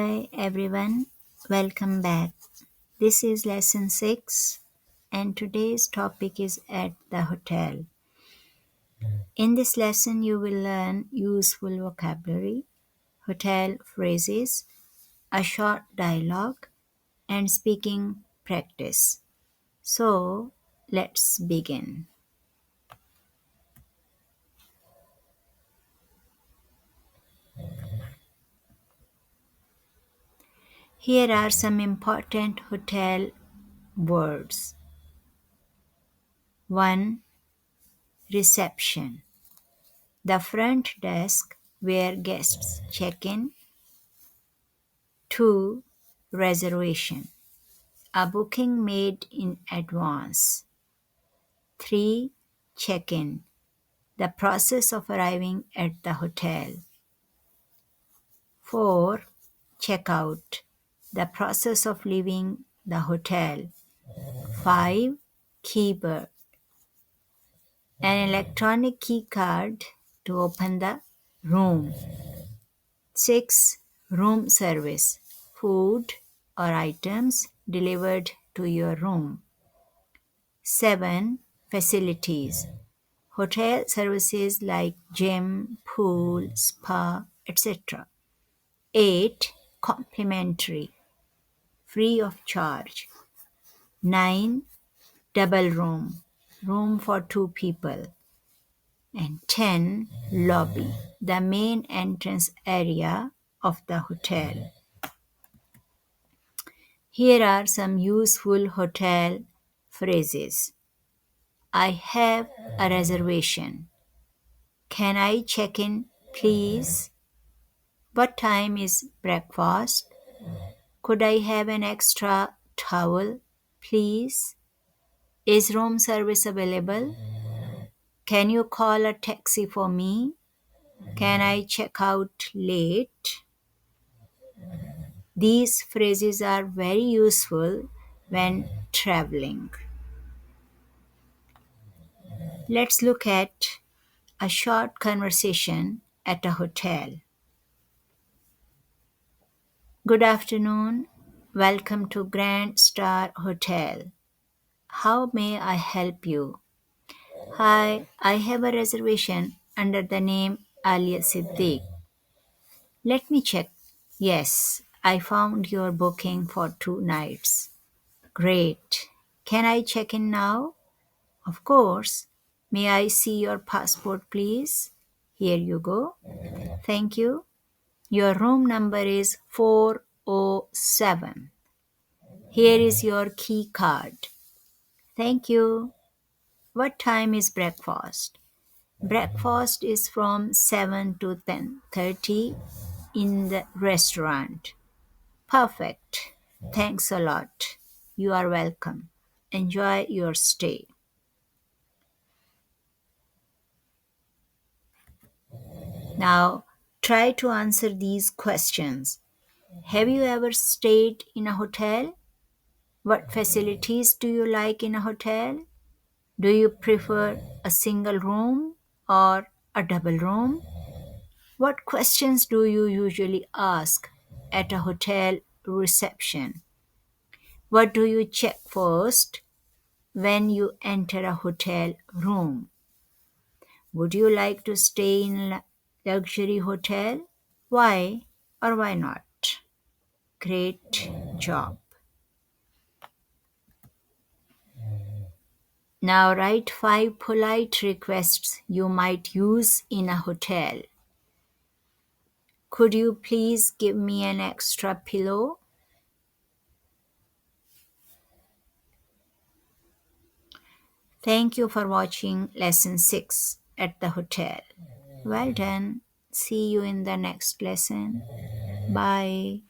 Hi everyone, welcome back. This is lesson 6 and today's topic is at the hotel. In this lesson you will learn useful vocabulary, hotel phrases, a short dialogue and speaking practice. So let's begin. Here are some important hotel words. 1. Reception. The front desk where guests check in. 2. Reservation. A booking made in advance. 3. Check-in. The process of arriving at the hotel. 4. Check-out. The process of leaving the hotel. 5. Keyboard. An electronic key card to open the room. 6. Room service. Food or items delivered to your room. 7. Facilities. Hotel services like gym, pool, spa, etc. 8. Complimentary. Free of charge. 9. Double room. Room for 2 people. And 10. Lobby. The main entrance area of the hotel. Here are some useful hotel phrases. I have a reservation. Can I check in, please? What time is breakfast? Could I have an extra towel, please? Is room service available? Can you call a taxi for me? Can I check out late? These phrases are very useful when traveling. Let's look at a short conversation at a hotel. Good afternoon. Welcome to Grand Star Hotel. How may I help you? Hi, I have a reservation under the name Aliya Siddique. Let me check. Yes, I found your booking for 2 nights. Great. Can I check in now? Of course. May I see your passport, please? Here you go. Thank you. Your room number is 407. Here is your key card. Thank you. What time is breakfast? Breakfast is from 7 to 10:30 in the restaurant. Perfect. Thanks a lot. You are welcome. Enjoy your stay. Now, try to answer these questions. Have you ever stayed in a hotel? What facilities do you like in a hotel? Do you prefer a single room or a double room? What questions do you usually ask at a hotel reception? What do you check first when you enter a hotel room? Would you like to stay in a luxury hotel? Why or why not? Great job. Now write 5 polite requests you might use in a hotel. Could you please give me an extra pillow? Thank you for watching lesson 6 at the hotel. Well done. See you in the next lesson. Bye.